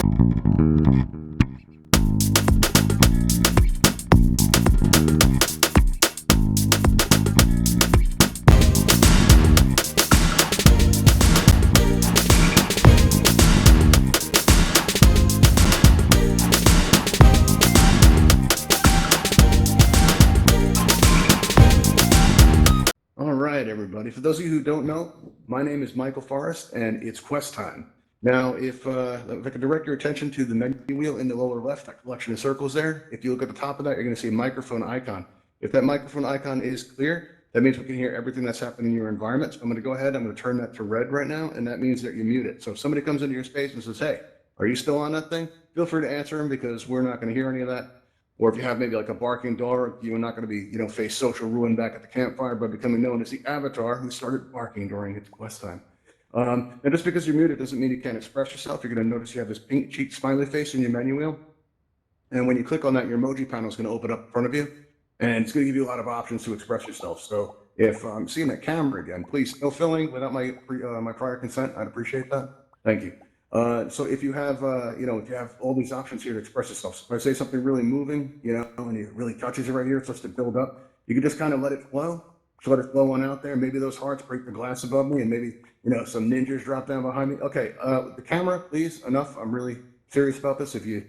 All right, everybody. For those of you who don't know, my name is Michael Forrest, and it's quest time. Now, if I could direct your attention to the menu wheel in the lower left, that collection of circles there, if you look at the top of that, you're going to see a microphone icon. If that microphone icon is clear, that means we can hear everything that's happening in your environment. So I'm going to go ahead, I'm going to turn that to red right now, and that means that you're muted. So if somebody comes into your space and says, hey, are you still on that thing? Feel free to answer them because we're not going to hear any of that. Or if you have maybe like a barking dog, you're not going to be, face social ruin back at the campfire by becoming known as the avatar who started barking during its quest time. And just because you're muted doesn't mean you can't express yourself. You're going to notice you have this pink cheek smiley face in your menu wheel. And when you click on that, your emoji panel is going to open up in front of you. And it's going to give you a lot of options to express yourself. So if I'm seeing that camera again, please no filling without my prior consent. I'd appreciate that. Thank you. So if you have, if you have all these options here to express yourself, so if I say something really moving, and it really touches you right here, it starts to build up, you can just kind of let it flow. Just let it flow on out there. Maybe those hearts break the glass above me, and maybe, some ninjas drop down behind me. Okay, the camera, please, enough. I'm really serious about this. If you,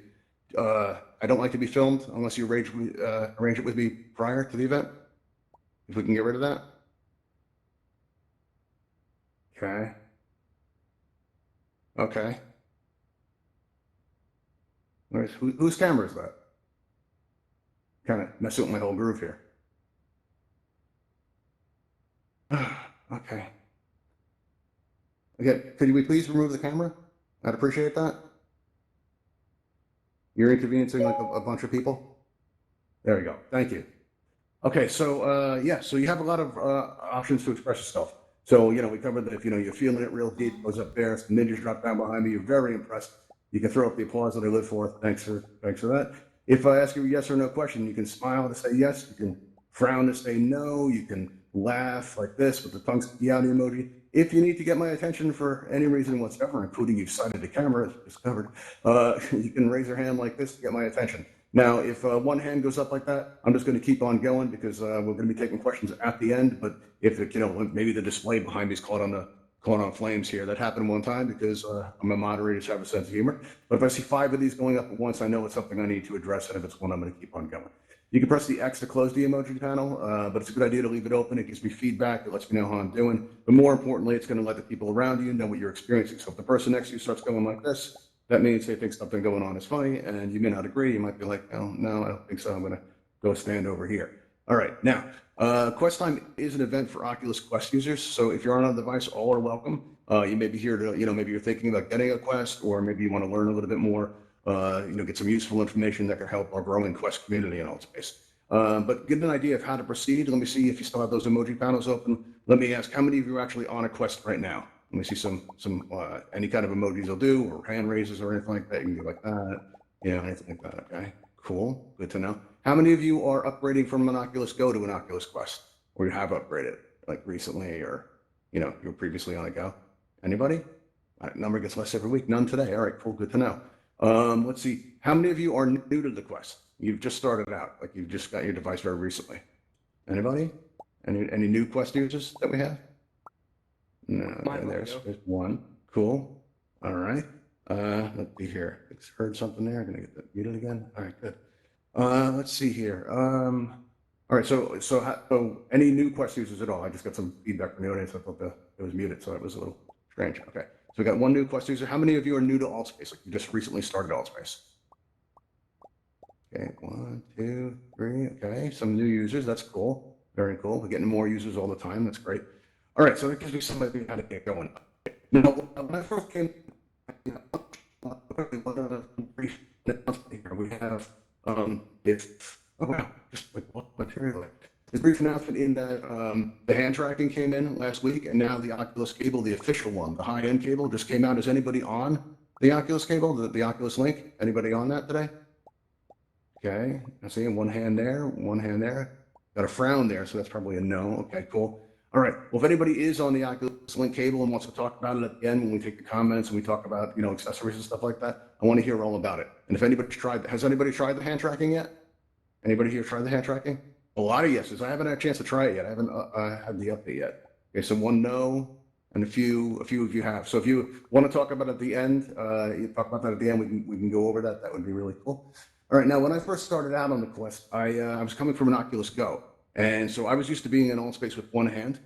I don't like to be filmed unless you arrange it with me prior to the event. If we can get rid of that. Okay. Okay. Whose camera is that? Kind of messing with my whole groove here. Okay. Okay, could we please remove the camera? I'd appreciate that. You're inconveniencing like a bunch of people. There we go. Thank you. Okay, so yeah, so you have a lot of options to express yourself. So we covered that if you're feeling it real deep, goes up there. Some ninjas drop down behind me. You're very impressed. You can throw up the applause that I live for. Thanks for that. If I ask you a yes or no question, you can smile to say yes. You can frown to say no. You can laugh like this with the tongue sticking out emoji. If you need to get my attention for any reason whatsoever, including you've sighted the camera, as discovered, you can raise your hand like this to get my attention. Now, if one hand goes up like that, I'm just going to keep on going because we're going to be taking questions at the end. But if it, maybe the display behind me is caught on flames here. That happened one time because I'm a moderator, so I have a sense of humor. But if I see 5 of these going up at once, I know it's something I need to address. And if it's one, I'm going to keep on going. You can press the X to close the emoji panel, but it's a good idea to leave it open. It gives me feedback. It lets me know how I'm doing. But more importantly, it's going to let the people around you know what you're experiencing. So if the person next to you starts going like this, that means they think something going on is funny, and you may not agree. You might be like, oh, no, I don't think so. I'm going to go stand over here. All right. Now, Quest Time is an event for Oculus Quest users. So if you're on a device, all are welcome. You may be here to, maybe you're thinking about getting a Quest, or maybe you want to learn a little bit more, get some useful information that can help our growing Quest community in Altspace. But get an idea of how to proceed. Let me see if you still have those emoji panels open. Let me ask, how many of you are actually on a Quest right now? Let me see some any kind of emojis will do, or hand raises or anything like that. You can do like that, anything like that. Okay, cool, good to know. How many of you are upgrading from an Oculus Go to an Oculus Quest, or you have upgraded like recently, or you were previously on a Go? Anybody? That number gets less every week. None today. All right, cool, good to know. Let's see. How many of you are new to the Quest? You've just started out, like you've just got your device very recently. Anybody? Any new Quest users that we have? No, there's one. Cool. All right. Let's see here. I heard something there. I'm gonna get that muted again. All right, good. Let's see here. All right. So any new Quest users at all? I just got some feedback from the audience. I thought it was muted, so it was a little strange. Okay. So we got one new Quest user. How many of you are new to Altspace? Like you just recently started Altspace? Okay, 1, 2, 3. Okay, some new users. That's cool. Very cool. We're getting more users all the time. That's great. All right, so that gives me some idea how to get going. Now, when I first came, brief announcement here. We have just like what material. This brief announcement in that the hand tracking came in last week, and now the Oculus cable, the official one, the high-end cable, just came out. Is anybody on the Oculus cable, the Oculus Link? Anybody on that today? Okay, I see one hand there, one hand there. Got a frown there, so that's probably a no. Okay, cool. All right. Well, if anybody is on the Oculus Link cable and wants to talk about it at the end when we take the comments and we talk about, accessories and stuff like that, I want to hear all about it. And if has anybody tried the hand tracking yet? Anybody here tried the hand tracking? A lot of yeses. I haven't had a chance to try it yet. I haven't had the update yet. Okay, so one no, and a few of you have. So if you want to talk about it at the end, you talk about that at the end. We can go over that. That would be really cool. All right. Now, when I first started out on the Quest, I was coming from an Oculus Go, and so I was used to being in Altspace with one hand.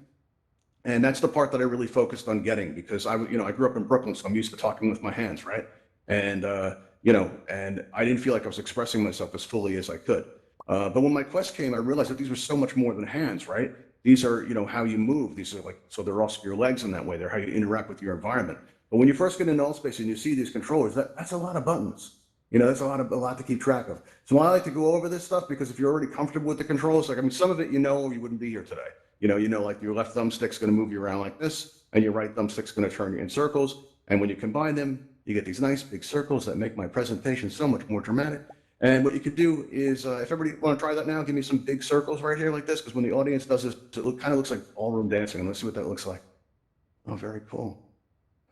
And that's the part that I really focused on getting because I grew up in Brooklyn, so I'm used to talking with my hands, right? And and I didn't feel like I was expressing myself as fully as I could. But when my Quest came, I realized that these were so much more than hands, right? These are, how you move. These are so they're also your legs in that way. They're how you interact with your environment. But when you first get into Altspace and you see these controllers, that's a lot of buttons. That's a lot to keep track of. So I like to go over this stuff because if you're already comfortable with the controls, some of it, you wouldn't be here today. Like your left thumbstick's going to move you around like this, and your right thumbstick's going to turn you in circles. And when you combine them, you get these nice big circles that make my presentation so much more dramatic. And what you could do is, if everybody want to try that now, give me some big circles right here like this, because when the audience does this, it kind of looks like ballroom dancing. And let's see what that looks like. Oh, very cool.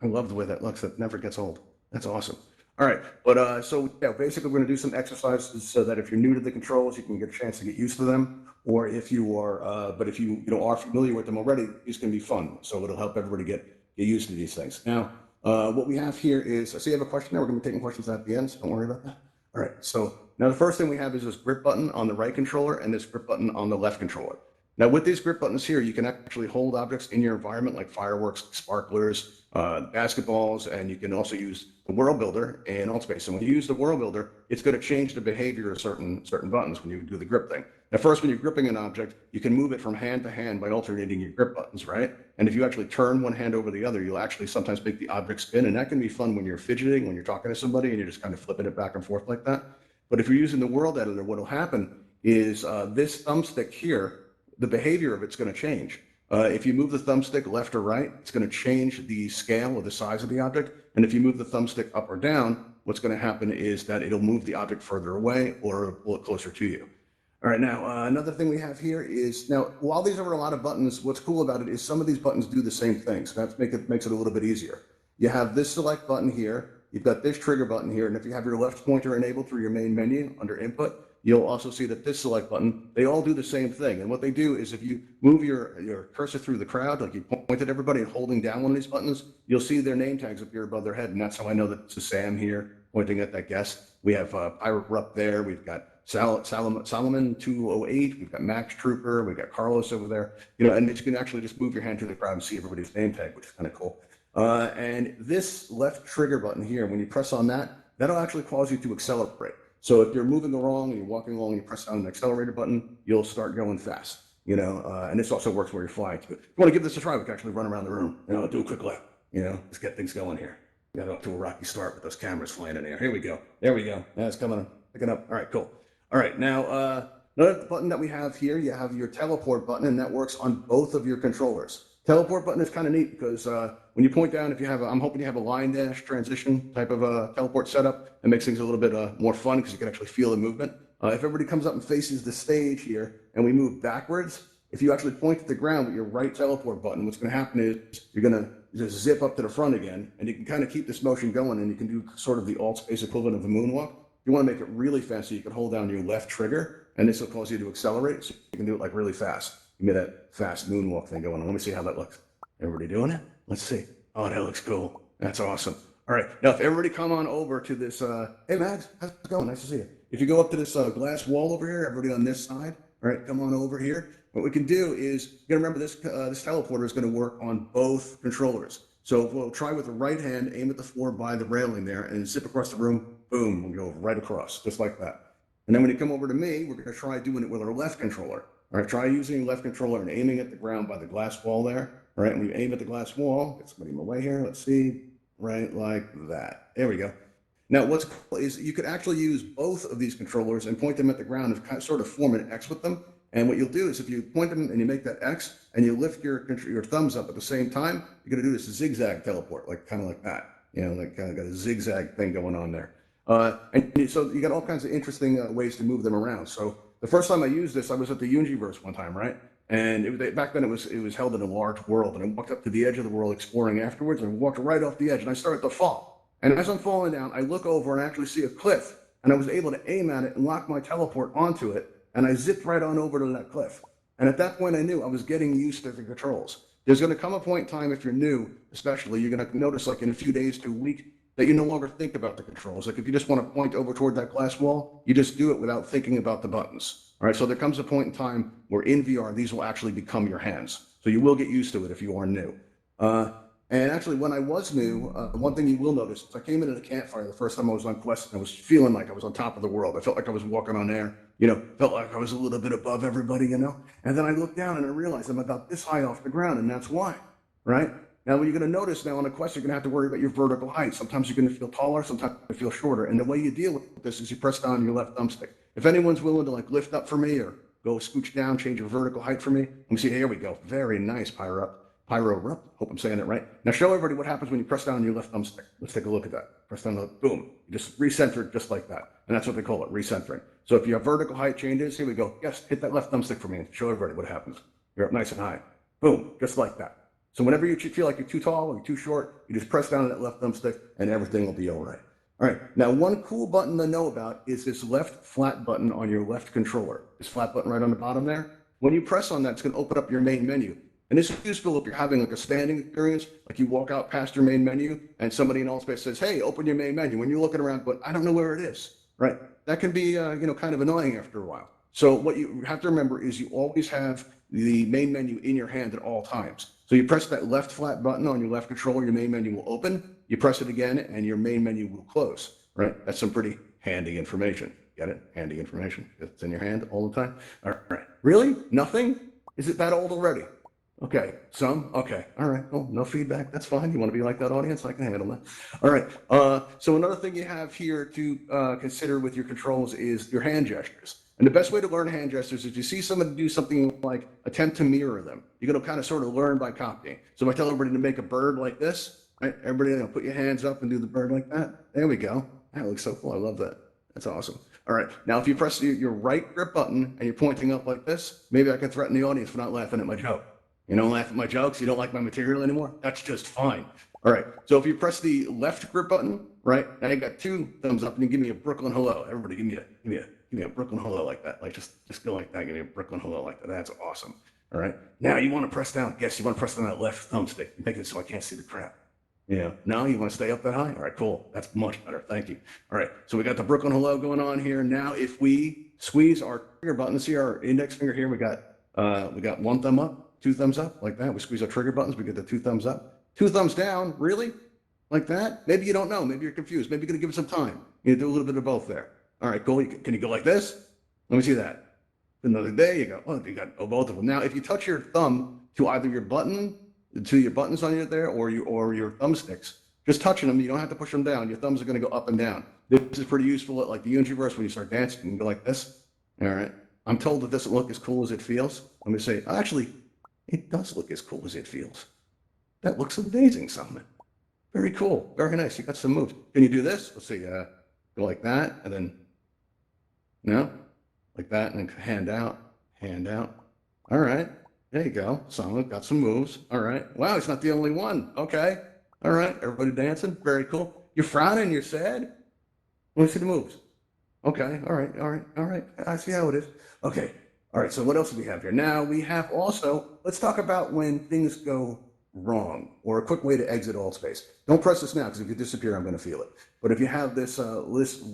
I love the way that looks. That never gets old. That's awesome. All right, but so yeah, basically we're going to do some exercises so that if you're new to the controls, you can get a chance to get used to them, or if you are, but if you are familiar with them already, it's going to be fun. So it'll help everybody get used to these things. Now, what we have here is, I see you have a question there. We're going to be taking questions at the end, so don't worry about that. All right, so now the first thing we have is this grip button on the right controller and this grip button on the left controller. Now with these grip buttons here, you can actually hold objects in your environment like fireworks, sparklers, basketballs, and you can also use the world builder in Altspace. And when you use the world builder, it's going to change the behavior of certain buttons when you do the grip thing. Now first, when you're gripping an object, you can move it from hand to hand by alternating your grip buttons, right? And if you actually turn one hand over the other, you'll actually sometimes make the object spin, and that can be fun when you're fidgeting, when you're talking to somebody and you're just kind of flipping it back and forth like that. But if you're using the world editor, what will happen is this thumbstick here, the behavior of it's going to change. If you move the thumbstick left or right, it's going to change the scale or the size of the object. And if you move the thumbstick up or down, what's going to happen is that it'll move the object further away or pull it closer to you. All right, now another thing we have here is, now while these are a lot of buttons, what's cool about it is some of these buttons do the same thing. So that makes it a little bit easier. You have this select button here. You've got this trigger button here. And if you have your left pointer enabled through your main menu under input, you'll also see that this select button, they all do the same thing. And what they do is if you move your cursor through the crowd, like you point at everybody and holding down one of these buttons, you'll see their name tags appear above their head. And that's how I know that it's a Sam here pointing at that guest. We have Pirate Rupp there. We've got Solomon 208. We've got Max Trooper. We've got Carlos over there. And you can actually just move your hand through the crowd and see everybody's name tag, which is kind of cool. And this left trigger button here, when you press on that, that'll actually cause you to accelerate. So if you're moving along and you're walking along and you press down an accelerator button, you'll start going fast, and this also works where you're flying too. If you want to give this a try, we can actually run around the room, do a quick lap, let's get things going here. We got off to a rocky start with those cameras flying in the air. Here we go. There we go. That's coming, picking up. All right, cool. All right, now, another button that we have here, you have your teleport button, and that works on both of your controllers. Teleport button is kind of neat because when you point down, if you have, I'm hoping you have a line dash transition type of teleport setup. It makes things a little bit more fun because you can actually feel the movement. If everybody comes up and faces the stage here and we move backwards, if you actually point to the ground with your right teleport button, what's going to happen is you're going to just zip up to the front again, and you can kind of keep this motion going, and you can do sort of the Altspace equivalent of a moonwalk. If you want to make it really fast, so you can hold down your left trigger, and this will cause you to accelerate, so you can do it like really fast. Give me that fast moonwalk thing going on. Let me see how that looks. Everybody doing it? Let's see. Oh, that looks cool. That's awesome. All right. Now, if everybody come on over to this, hey, Max, how's it going? Nice to see you. If you go up to this glass wall over here, everybody on this side, all right, come on over here. What we can do is, you got to remember this teleporter is going to work on both controllers. So we'll try with the right hand, aim at the floor by the railing there, and zip across the room. Boom, we'll go right across, just like that. And then when you come over to me, we're going to try doing it with our left controller. All right, try using left controller and aiming at the ground by the glass wall there. All right, when you aim at the glass wall, get somebody in my way here. Let's see, right like that. There we go. Now, what's cool is you could actually use both of these controllers and point them at the ground and kind of sort of form an X with them. And what you'll do is if you point them and you make that X and you lift your thumbs up at the same time, you're going to do this zigzag teleport, like kind of like that. Like kind of got a zigzag thing going on there. And so you got all kinds of interesting ways to move them around. So the first time I used this, I was at the Universe one time, right? And back then it was held in a large world, and I walked up to the edge of the world exploring afterwards, and I walked right off the edge, and I started to fall. And as I'm falling down, I look over and actually see a cliff, and I was able to aim at it and lock my teleport onto it, and I zipped right on over to that cliff. And at that point, I knew I was getting used to the controls. There's going to come a point in time, if you're new, especially, you're going to notice, like in a few days to a week, that you no longer think about the controls. Like if you just want to point over toward that glass wall, you just do it without thinking about the buttons. All right, so there comes a point in time where in VR, these will actually become your hands. So you will get used to it if you are new. And actually, when I was new, one thing you will notice is I came into the campfire the first time I was on Quest, and I was feeling like I was on top of the world. I felt like I was walking on air, felt like I was a little bit above everybody, And then I looked down and I realized I'm about this high off the ground, and that's why, right? Now, what you're going to notice now on a Quest, you're going to have to worry about your vertical height. Sometimes you're going to feel taller, sometimes you feel shorter. And the way you deal with this is you press down your left thumbstick. If anyone's willing to like lift up for me or go scooch down, change your vertical height for me, let me see. Here we go. Very nice, Pyro. Hope I'm saying it right. Now show everybody what happens when you press down your left thumbstick. Let's take a look at that. Press down, boom. You just recenter it just like that. And that's what they call it, recentering. So if you have vertical height changes, here we go. Yes, hit that left thumbstick for me and show everybody what happens. You're up nice and high. Boom, just like that. So whenever you feel like you're too tall or you're too short, you just press down that left thumbstick and everything will be all right. All right, now one cool button to know about is this left flat button on your left controller. This flat button right on the bottom there. When you press on that, it's going to open up your main menu. And this is useful if you're having like a standing experience, like you walk out past your main menu and somebody in Altspace says, hey, open your main menu. When you're looking around, but I don't know where it is, right? That can be, kind of annoying after a while. So what you have to remember is you always have the main menu in your hand at all times. So you press that left flat button on your left controller, your main menu will open. You press it again and your main menu will close, right? That's some pretty handy information. Get it? Handy information. It's in your hand all the time. All right. Really? Nothing? Is it that old already? Okay, some? Okay, all right, well, no feedback, that's fine. You want to be like that audience? I can handle that. All right, so another thing you have here to consider with your controls is your hand gestures. And the best way to learn hand gestures is you see somebody do something like attempt to mirror them. You're gonna kind of sort of learn by copying. So if I tell everybody to make a bird like this, right? Everybody put your hands up and do the bird like that. There we go. That looks so cool, I love that. That's awesome. All right, now if you press your right grip button and you're pointing up like this, maybe I can threaten the audience for not laughing at my joke. You don't laugh at my jokes, you don't like my material anymore? That's just fine. All right, so if you press the left grip button, right, now you got 2 thumbs up and you give me a Brooklyn hello. Everybody give me a Brooklyn hello like that. Like just go like that, give me a Brooklyn hello like that. That's awesome. All right, now you want to press down, yes, you want to press down that left thumbstick. You make it so I can't see the crap. Yeah, now you want to stay up that high? All right, cool, that's much better, thank you. All right, so we got the Brooklyn hello going on here. Now if we squeeze our trigger button, see our index finger here, we got 1 thumb up. 2 thumbs up like that. We squeeze our trigger buttons. We get the 2 thumbs up. 2 thumbs down, really? Like that? Maybe you don't know. Maybe you're confused. Maybe you're going to give it some time. You do a little bit of both there. All right, cool. Can you go like this? Let me see that. Another day, you go. Oh, you got both of them. Now, if you touch your thumb to either your buttons on you there or your thumbsticks, just touching them, you don't have to push them down. Your thumbs are going to go up and down. This is pretty useful at like the Universe when you start dancing. You can go like this. All right. I'm told it doesn't look as cool as it feels. Let me say, actually, it does look as cool as it feels. That looks amazing, Simon. Very cool. Very nice. You got some moves. Can you do this? Let's see. Go like that, and then, like that, and then hand out. All right. There you go. Simon got some moves. All right. Wow, he's not the only one. Okay. All right. Everybody dancing. Very cool. You're frowning. You're sad. Let me see the moves. Okay. All right. I see how it is. Okay. All right, so what else do we have here? Now we have also, let's talk about when things go wrong or a quick way to exit Altspace. Don't press this now because if you disappear, I'm going to feel it. But if you have this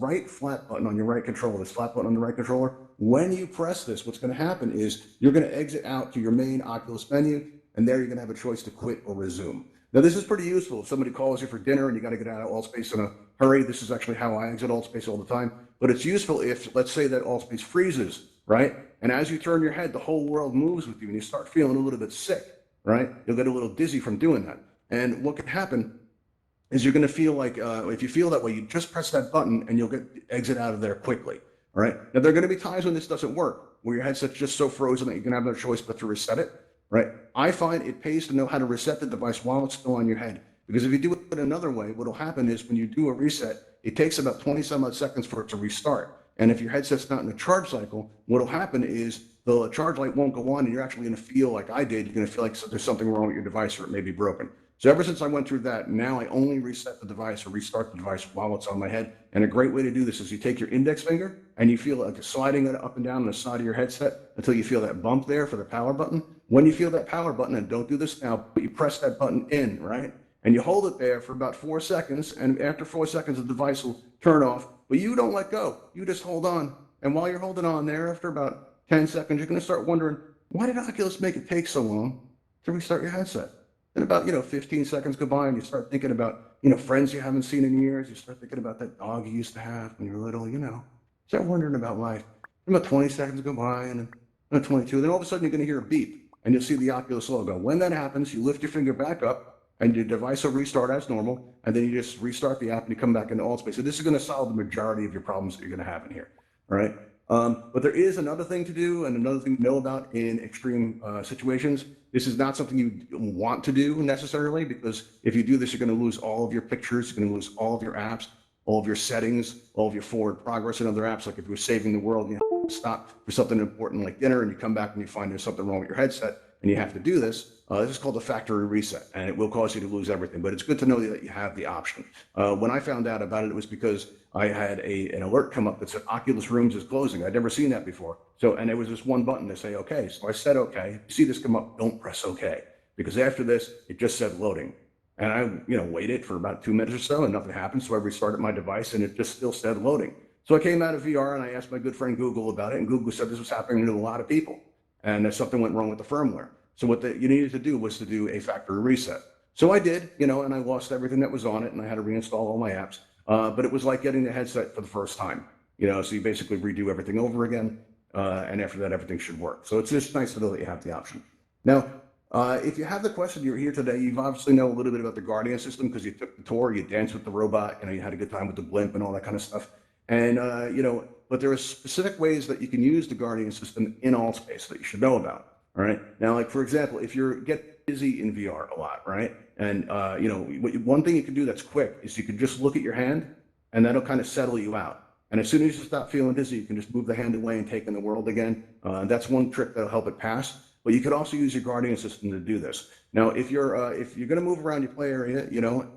right flat button on your right controller, this flat button on the right controller, when you press this, what's going to happen is you're going to exit out to your main Oculus menu, and there you're going to have a choice to quit or resume. Now this is pretty useful. If somebody calls you for dinner and you got to get out of Altspace in a hurry, this is actually how I exit Altspace all the time. But it's useful if, let's say that Altspace freezes, right? And as you turn your head, the whole world moves with you and you start feeling a little bit sick, right? You'll get a little dizzy from doing that. And what can happen is you're going to feel like, if you feel that way, you just press that button and you'll exit out of there quickly, all right? Now, there are going to be times when this doesn't work, where your headset's just so frozen that you can have no choice but to reset it, right? I find it pays to know how to reset the device while it's still on your head. Because if you do it another way, what'll happen is when you do a reset, it takes about 20 some odd seconds for it to restart. And if your headset's not in a charge cycle, what'll happen is the charge light won't go on, and you're actually going to feel like I did. You're going to feel like there's something wrong with your device or it may be broken. So ever since I went through that, now I only reset the device or restart the device while it's on my head. And a great way to do this is you take your index finger and you feel it like sliding it up and down on the side of your headset until you feel that bump there for the power button. When you feel that power button, and don't do this now, but you press that button in, right? And you hold it there for about 4 seconds. And after 4 seconds, the device will turn off, but you don't let go. You just hold on. And while you're holding on there, after about 10 seconds, you're going to start wondering, why did Oculus make it take so long to restart your headset? Then about, 15 seconds go by and you start thinking about, friends you haven't seen in years. You start thinking about that dog you used to have when you were little, Start wondering about life. And about 20 seconds go by and then 22. Then all of a sudden you're going to hear a beep and you'll see the Oculus logo. When that happens, you lift your finger back up and your device will restart as normal. And then you just restart the app and you come back into Altspace. So this is going to solve the majority of your problems that you're going to have in here. All right. But there is another thing to do and another thing to know about in extreme situations. This is not something you want to do necessarily, because if you do this, you're going to lose all of your pictures, you're going to lose all of your apps, all of your settings, all of your forward progress in other apps. Like if you were saving the world, you have to stop for something important like dinner and you come back and you find there's something wrong with your headset and you have to do this. This is called a factory reset, and it will cause you to lose everything. But it's good to know that you have the option. When I found out about it, it was because I had an alert come up that said Oculus Rooms is closing. I'd never seen that before. And there was this one button to say OK. So I said OK. You see this come up? Don't press OK, because after this, it just said loading. And I, waited for about 2 minutes or so, and nothing happened. So I restarted my device, and it just still said loading. So I came out of VR and I asked my good friend Google about it, and Google said this was happening to a lot of people, and that something went wrong with the firmware. So what you needed to do was to do a factory reset. So I did, and I lost everything that was on it, and I had to reinstall all my apps. But it was like getting the headset for the first time, so you basically redo everything over again. And after that, everything should work. So it's just nice to know that you have the option. Now, if you have the question, you're here today, you've obviously know a little bit about the Guardian system because you took the tour, you danced with the robot, you had a good time with the blimp and all that kind of stuff. And, but there are specific ways that you can use the Guardian system in Altspace that you should know about. All right. Now, like, for example, if you get busy in VR a lot, right? And, one thing you can do that's quick is you can just look at your hand and that'll kind of settle you out. And as soon as you stop feeling dizzy, you can just move the hand away and take in the world again. That's one trick that'll help it pass. But you could also use your Guardian system to do this. Now, if you're going to move around your play area,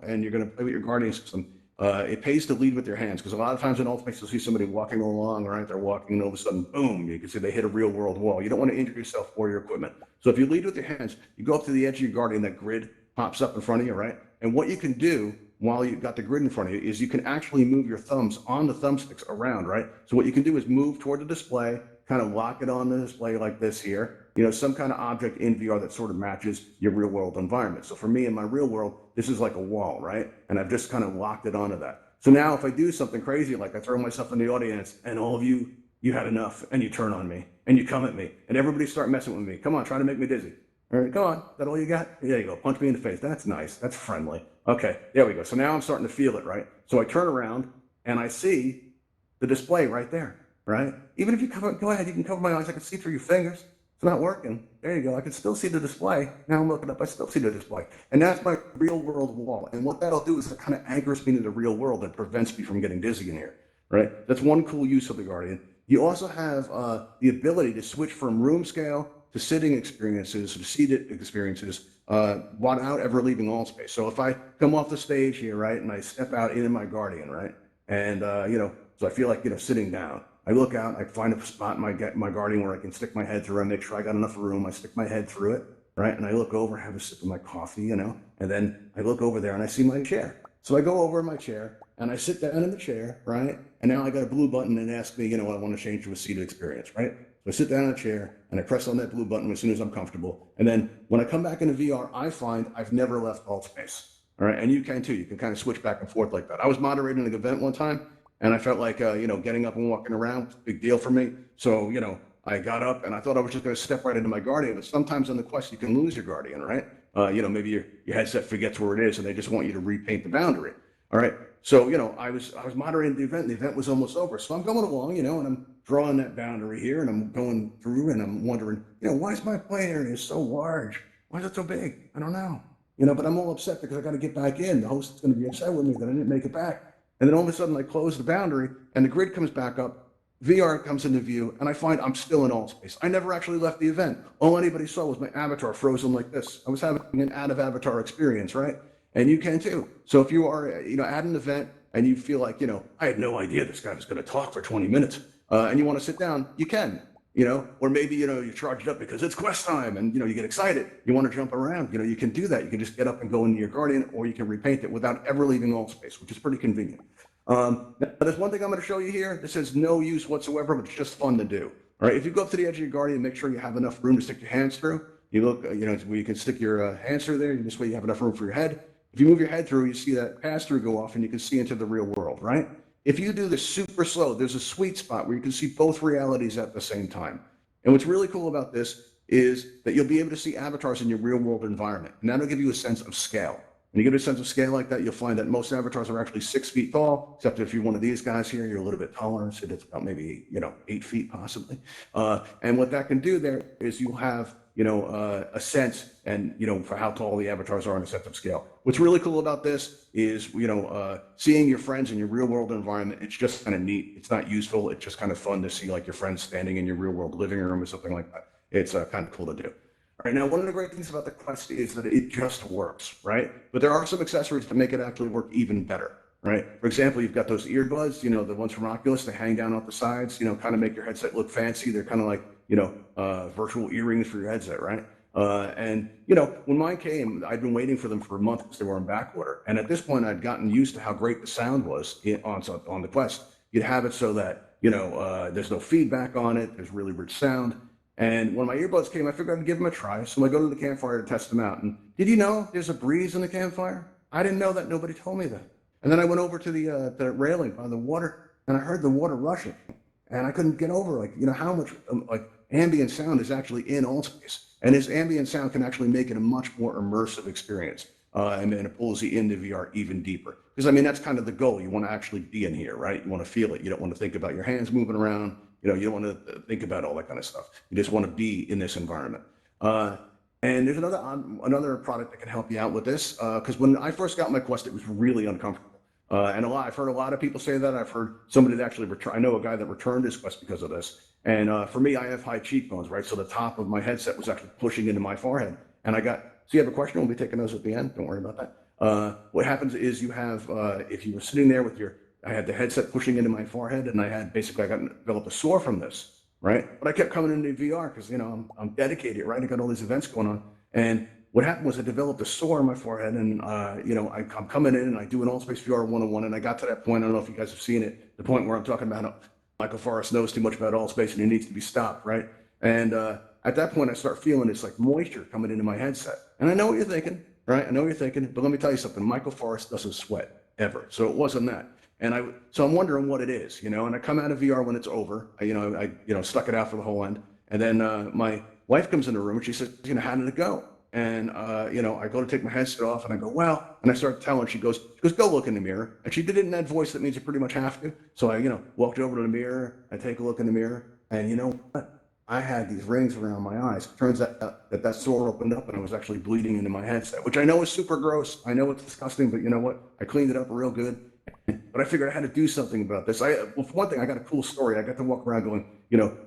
and you're going to play with your Guardian system, it pays to lead with your hands, because a lot of times in Altspace you'll see somebody walking along, right? They're walking, and all of a sudden, boom, you can see they hit a real world wall. You don't want to injure yourself or your equipment. So if you lead with your hands, you go up to the edge of your Guardian, that grid pops up in front of you, right? And what you can do while you've got the grid in front of you is you can actually move your thumbs on the thumbsticks around, right? So what you can do is move toward the display, kind of lock it on the display like this here, some kind of object in VR that sort of matches your real world environment. So for me, in my real world, this is like a wall, right? And I've just kind of locked it onto that. So now if I do something crazy, like I throw myself in the audience and all of you had enough and you turn on me and you come at me and everybody start messing with me. Come on, try to make me dizzy. All right, come on. Is that all you got? There you go. Punch me in the face. That's nice. That's friendly. Okay, there we go. So now I'm starting to feel it, right? So I turn around and I see the display right there, right? Even if you go ahead, you can cover my eyes. I can see through your fingers. It's not working. There you go. I can still see the display. Now I'm looking up. I still see the display. And that's my real world wall. And what that'll do is it kind of anchors me to the real world and prevents me from getting dizzy in here, right? That's one cool use of the Guardian. You also have the ability to switch from room scale to sitting experiences, to seated experiences, without ever leaving Altspace. So if I come off the stage here, right, and I step out into my Guardian, right, and, so I feel like, sitting down. I look out, I find a spot in my Guardian where I can stick my head through, I make sure I got enough room, I stick my head through it, right, and I look over, have a sip of my coffee, and then I look over there and I see my chair. So I go over in my chair and I sit down in the chair, right, and now I got a blue button and ask me, I want to change to a seated experience, right? So I sit down in a chair and I press on that blue button as soon as I'm comfortable. And then when I come back into VR, I find I've never left Altspace. All right. And you can too. You can kind of switch back and forth like that. I was moderating an event one time and I felt like, getting up and walking around was a big deal for me. So, I got up and I thought I was just going to step right into my Guardian. But sometimes on the Quest, you can lose your Guardian, right? Maybe your headset forgets where it is and they just want you to repaint the boundary. All right. So, I was moderating the event and the event was almost over. So I'm going along, and I'm drawing that boundary here and I'm going through and I'm wondering, why is my play area so large? Why is it so big? I don't know. But I'm all upset because I got to get back in. The host is going to be upset with me that I didn't make it back. And then all of a sudden I close the boundary and the grid comes back up VR comes into view, and I find I'm still in Altspace. I never actually left the event. All anybody saw was my avatar frozen like this. I was having an out-of-avatar experience, right? And you can too. So if you are, at an event and you feel like, I had no idea this guy was going to talk for 20 minutes, and you want to sit down, you can. Or maybe, you're charged up because it's quest time and, you get excited. You want to jump around, you can do that. You can just get up and go into your Guardian, or you can repaint it without ever leaving Altspace, which is pretty convenient. Now, there's one thing I'm going to show you here. This has no use whatsoever, but it's just fun to do. All right, if you go up to the edge of your Guardian, make sure you have enough room to stick your hands through. You look, where you can stick your hands through there. This way you have enough room for your head. If you move your head through, you see that pass-through go off, and you can see into the real world, right? If you do this super slow, there's a sweet spot where you can see both realities at the same time. And what's really cool about this is that you'll be able to see avatars in your real-world environment, and that'll give you a sense of scale. When you get a sense of scale like that, you'll find that most avatars are actually 6 feet tall, except if you're one of these guys here, you're a little bit taller, so it's about maybe, 8 feet possibly. And what that can do there is you'll have, a sense and, for how tall the avatars are in a sense of scale. What's really cool about this is, seeing your friends in your real world environment. It's just kind of neat. It's not useful. It's just kind of fun to see like your friends standing in your real world living room or something like that. It's kind of cool to do. All right, now one of the great things about the Quest is that it just works, right? But there are some accessories to make it actually work even better, right? For example, you've got those earbuds, the ones from Oculus, they hang down off the sides, kind of make your headset look fancy. They're kind of like, virtual earrings for your headset, right? And when mine came, I'd been waiting for them for a month because they were in back order. And at this point, I'd gotten used to how great the sound was on the Quest. You'd have it so that, there's no feedback on it. There's really rich sound. And when my earbuds came, I figured I'd give them a try. So I go to the campfire to test them out. And did you know there's a breeze in the campfire? I didn't know that. Nobody told me that. And then I went over to the railing by the water, and I heard the water rushing. And I couldn't get over, how much ambient sound is actually in Altspace. And this ambient sound can actually make it a much more immersive experience. And it pulls you into VR even deeper. Because, that's kind of the goal. You want to actually be in here, right? You want to feel it. You don't want to think about your hands moving around. You don't want to think about all that kind of stuff. You just want to be in this environment. And there's another product that can help you out with this. Because when I first got my Quest, it was really uncomfortable. And I've heard a lot of people say that. I've heard somebody that actually I know a guy that returned his Quest because of this. And for me, I have high cheekbones, right? So the top of my headset was actually pushing into my forehead. And so you have a question? We'll be taking those at the end. Don't worry about that. What happens is you have, if you were sitting there with I had the headset pushing into my forehead, and I developed a sore from this, right? But I kept coming into VR because, I'm dedicated, right? I got all these events going on. And what happened was I developed a sore in my forehead, and, I'm coming in and I do an Altspace VR 101, and I got to that point. I don't know if you guys have seen it, the point where I'm talking about Michael Forrest knows too much about Altspace and he needs to be stopped, right? And at that point, I start feeling this like moisture coming into my headset. And I know what you're thinking, right? I know what you're thinking, but let me tell you something. Michael Forrest doesn't sweat ever. So it wasn't that. And so I'm wondering what it is, and I come out of VR when it's over. I stuck it out for the whole end. And then my wife comes in the room and she says, how did it go? And, I go to take my headset off and I go, well, and I start telling, she goes, go look in the mirror. And she did it in that voice that means you pretty much have to. So I, walked over to the mirror, I take a look in the mirror, and you know what? I had these rings around my eyes. It turns out that sore opened up and it was actually bleeding into my headset, which I know is super gross. I know it's disgusting, but you know what? I cleaned it up real good. But I figured I had to do something about this. Well, for one thing, I got a cool story. I got to walk around going,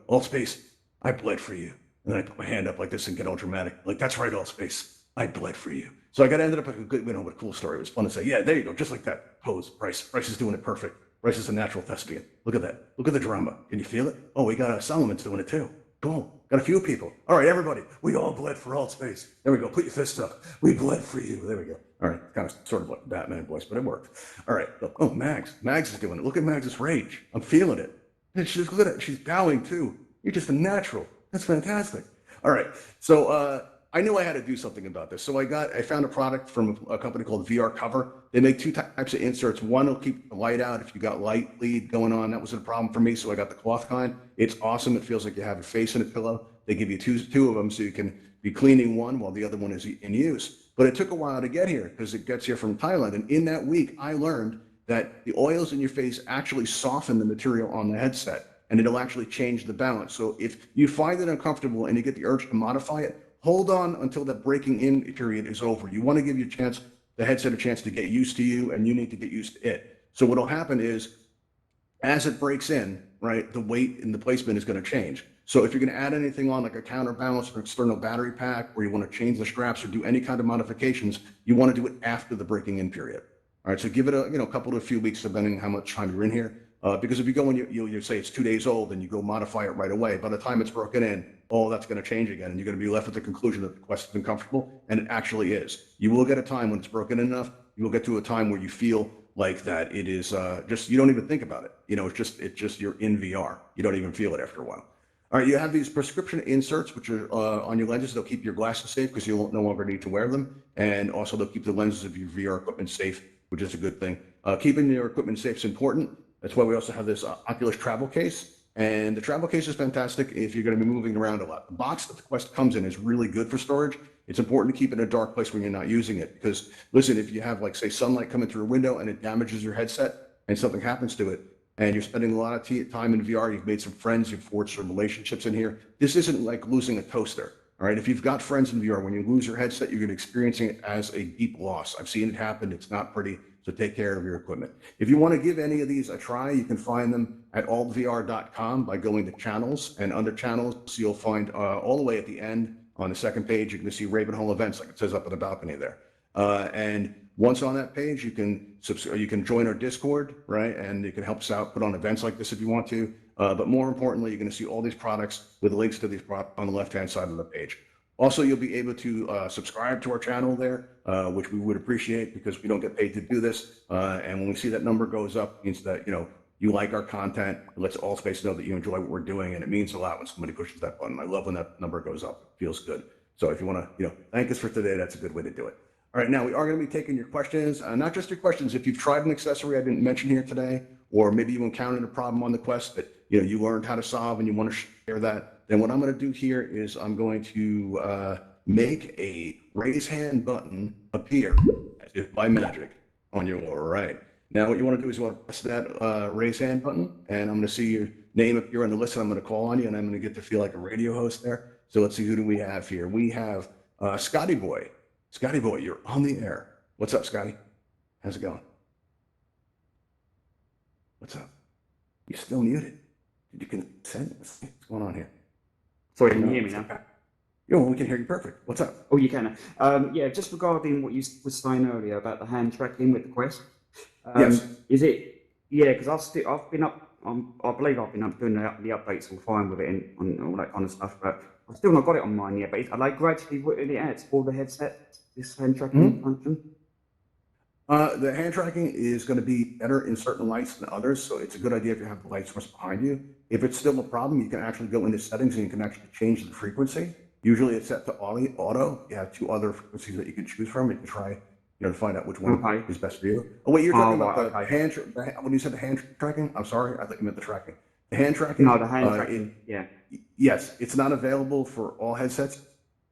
Altspace, I bled for you. And then I put my hand up like this and get all dramatic. Like, that's right, Altspace, I bled for you. So I ended up with a good, with a cool story. It was fun to say, yeah, there you go, just like that. Pose, Bryce. Bryce is doing it perfect. Bryce is a natural thespian. Look at that. Look at the drama. Can you feel it? Oh, we got Solomon's doing it too. Boom. Got a few people. All right, everybody, we all bled for Altspace. There we go. Put your fists up. We bled for you. There we go. All right, kind of sort of like Batman voice, but it worked. All right. Oh, Mags. Mags is doing it. Look at Mags' rage. I'm feeling it. And she's look at it. She's bowing too. You're just a natural. That's fantastic. All right. So I knew I had to do something about this. So I found a product from a company called VR Cover. They make two types of inserts. One will keep the light out if you got light bleed going on. That wasn't a problem for me, so I got the cloth kind. It's awesome. It feels like you have your face in a pillow. They give you two of them so you can be cleaning one while the other one is in use. But it took a while to get here because it gets here from Thailand. And in that week, I learned that the oils in your face actually soften the material on the headset, and it'll actually change the balance. So if you find it uncomfortable and you get the urge to modify it, hold on until that breaking in period is over. You want to give the headset a chance to get used to you, and you need to get used to it. So what'll happen is as it breaks in, right, the weight in the placement is going to change. So if you're going to add anything on like a counterbalance or external battery pack, or you want to change the straps or do any kind of modifications, you want to do it after the breaking in period. All right, so give it a couple to a few weeks, depending on how much time you're in here. Because if you go and you say it's 2 days old and you go modify it right away, by the time it's broken in, all that's going to change again, and you're going to be left with the conclusion that the Quest has been comfortable, and it actually is. You will get a time when it's broken in enough. You will get to a time where you feel like that it is just, you don't even think about it. It's just you're in VR. You don't even feel it after a while. All right, you have these prescription inserts, which are on your lenses. They'll keep your glasses safe because you'll no longer need to wear them. And also they'll keep the lenses of your VR equipment safe, which is a good thing. Keeping your equipment safe is important. That's why we also have this Oculus travel case. And the travel case is fantastic if you're going to be moving around a lot. The box that the Quest comes in is really good for storage. It's important to keep it in a dark place when you're not using it. Because listen, if you have like say sunlight coming through a window and it damages your headset and something happens to it, and you're spending a lot of time in VR, you've made some friends, you've forged some relationships in here. This isn't like losing a toaster. All right, if you've got friends in VR, when you lose your headset, you're going to be experiencing it as a deep loss. I've seen it happen. It's not pretty. So take care of your equipment. If you want to give any of these a try, you can find them at altvr.com by going to channels, and under channels, you'll find all the way at the end on the second page, you can see Ravenhall events, like it says up in the balcony there. And once on that page, you can join our Discord, right? And you can help us out, put on events like this if you want to. But more importantly, you're going to see all these products with links to these products on the left-hand side of the page. Also, you'll be able to subscribe to our channel there, which we would appreciate because we don't get paid to do this. And when we see that number goes up, it means that, you like our content. It lets Altspace know that you enjoy what we're doing. And it means a lot when somebody pushes that button. I love when that number goes up. It feels good. So if you want to, thank us for today, that's a good way to do it. All right, now we are going to be taking your questions, not just your questions. If you've tried an accessory I didn't mention here today, or maybe you encountered a problem on the Quest that you learned how to solve and you want to share that, then what I'm going to do here is I'm going to make a raise hand button appear as if by magic on your lower right. Now what you want to do is you want to press that raise hand button, and I'm going to see your name appear on the list, and I'm going to call on you, and I'm going to get to feel like a radio host there. So let's see, who do we have here? We have Scotty Boy. Scotty Boy, you're on the air. What's up, Scotty? How's it going? What's up? You're still muted. Did you consent? What's going on here? Sorry, can you hear me now? Yo, we can hear you perfect. What's up? Oh, you can. Yeah, just regarding what you were saying earlier about the hand tracking with the Quest. Yes. Is it? Yeah, because I've been up. I believe I've been up doing the updates all fine with it and all that kind of stuff, but I've still not got it on mine yet. But are they gradually putting it out for the headset? This hand tracking function? The hand tracking is going to be better in certain lights than others, so it's a good idea if you have the light source behind you. If it's still a problem, you can actually go into settings and you can actually change the frequency. Usually it's set to auto. You have two other frequencies that you can choose from. You can try, to find out which one is best for you. Oh, wait, you're talking about the hand, when you said the hand tracking? I'm sorry, I thought you meant the tracking. The hand tracking? No, the hand tracking, yeah. Yes, it's not available for all headsets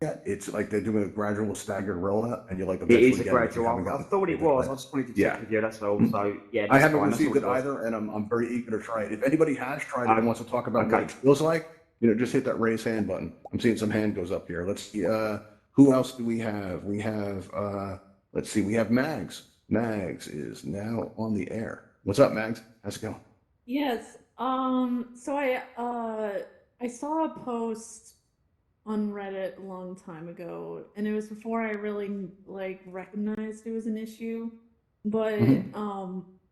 yet. It's like they're doing a gradual staggered rollout, and you're like, it is a gradual. I thought it was. I just wanted to check with you. That's all. So yeah, I haven't received it either, and I'm very eager to try it. If anybody has tried it and wants to talk about what it feels like, just hit that raise hand button. I'm seeing some hand goes up here. Let's see. Who else do we have? We have. Let's see. We have Mags. Mags is now on the air. What's up, Mags? How's it going? Yes. So I saw a post on Reddit a long time ago, and it was before I really recognized it was an issue. But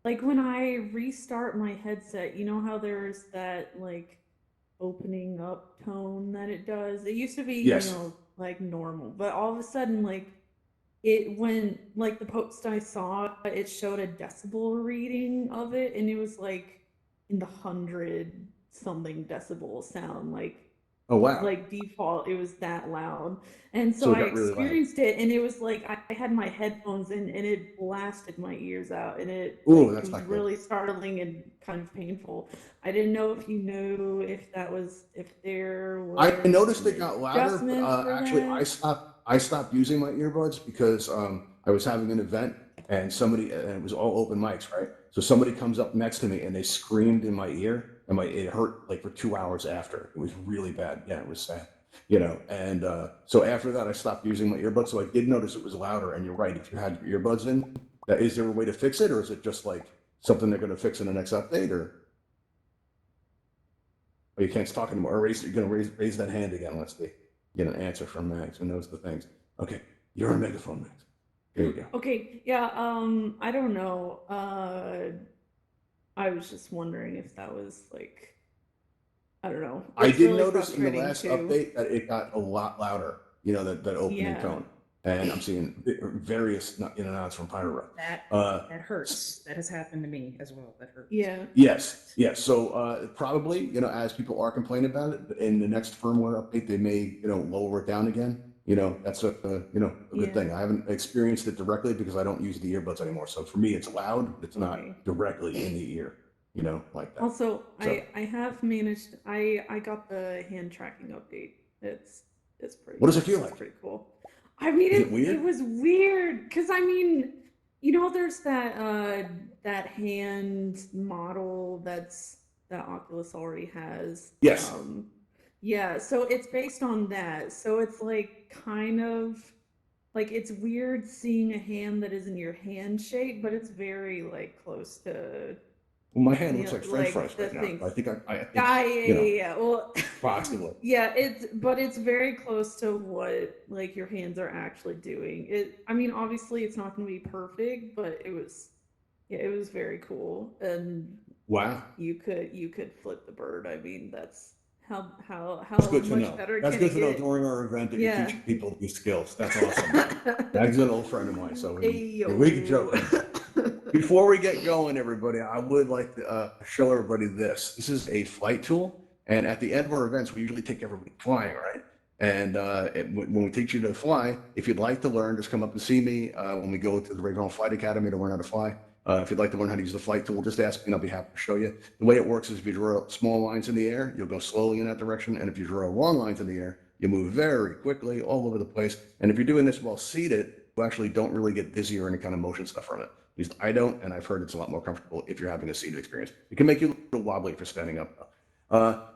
like when I restart my headset, you know how there's that opening up tone that it does? It used to be normal, but all of a sudden it when the post I saw, it showed a decibel reading of it, and it was in the 100 something decibel sound, oh wow, default it was that loud. And so I experienced it, and it was I had my headphones in and it blasted my ears out, and it was really startling and kind of painful. I didn't know if you knew if there was I noticed it got louder, but actually I stopped using my earbuds because I was having an event and it was all open mics, right? So somebody comes up next to me and they screamed in my ear, and it hurt for 2 hours after. It was really bad. Yeah, it was sad, and so after that I stopped using my earbuds. So I did notice it was louder, and you're right. If you had your earbuds in, is there a way to fix it, or is it just something they're going to fix in the next update, or? Oh, you can't talk anymore. Or you're going to raise that hand again. Let's see. Get an answer from Max who knows the things. Okay, you're on megaphone, Max. Here you go. Okay, yeah, I don't know. I was just wondering if that was like, I don't know. I It's did really notice in the frustrating last too. update that it got a lot louder, that opening Yeah. tone. And I'm seeing various in and outs from Pyro. That hurts. That has happened to me as well. That hurts. Yeah. Yes. So probably, as people are complaining about it, in the next firmware update, they may, lower it down again. That's a good Yeah. thing. I haven't experienced it directly because I don't use the earbuds anymore. So for me, it's loud. It's not Okay. directly in the ear, like that. Also, So- I have managed. I got the hand tracking update. It's pretty. What does it feel it's like? Pretty cool. I mean, Is it weird? it was weird because I mean, there's that hand model that Oculus already has. Yes. Yeah, so it's based on that. So it's like kind of like it's weird seeing a hand that isn't your hand shape, but it's very like close to. Well, my hand Yeah, looks like French like fries the right now. thing. I think I think, Yeah. Well, approximately. yeah, it's very close to what like your hands are actually doing. I mean, obviously it's not going to be perfect, but it was very cool. And Wow. you could flip the bird. I mean, that's how That's good to much know. better That's can good it to know get? during our event that Yeah. you're teaching people these skills. That's awesome. That's an old friend of mine. So we can joke. Before we get going, everybody, I would like to show everybody this. This is a flight tool. And at the end of our events, we usually take everybody flying, right? And when we teach you to fly, if you'd like to learn, just come up and see me when we go to the Ravenhall Flight Academy to learn how to fly. If you'd like to learn how to use the flight tool, just ask me and I'll be happy to show you. The way it works is if you draw small lines in the air, you'll go slowly in that direction. And if you draw long lines in the air, you move very quickly all over the place. And if you're doing this while seated, you actually don't really get dizzy or any kind of motion stuff from it. At least I don't, and I've heard it's a lot more comfortable if you're having a seated experience. It can make you a little wobbly if you're standing up.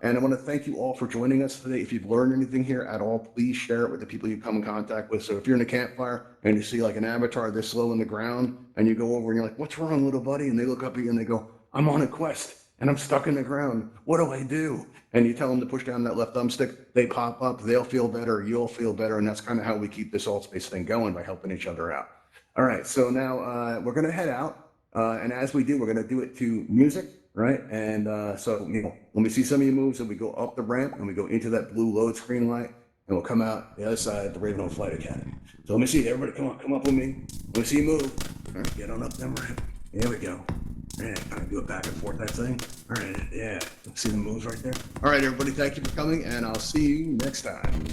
And I want to thank you all for joining us today. If you've learned anything here at all, please share it with the people you come in contact with. So if you're in a campfire and you see like an avatar this low in the ground and you go over and you're like, "What's wrong, little buddy?" And they look up at you and they go, "I'm on a quest and I'm stuck in the ground. What do I do?" And you tell them to push down that left thumbstick, they pop up, they'll feel better, you'll feel better. And that's kind of how we keep this Altspace thing going, by helping each other out. All right, so now we're going to head out. And as we do, we're going to do it to music, right? And so, when we see some of your moves, and we go up the ramp and we go into that blue load screen light, and we'll come out the other side, the Ravenhall Flight Academy. So let me see, everybody, come up with me. Let me see you move. All right, get on up that ramp. There we go. Yeah, kind of do it back and forth, that thing. All right, yeah. See the moves right there? All right, everybody, thank you for coming, and I'll see you next time.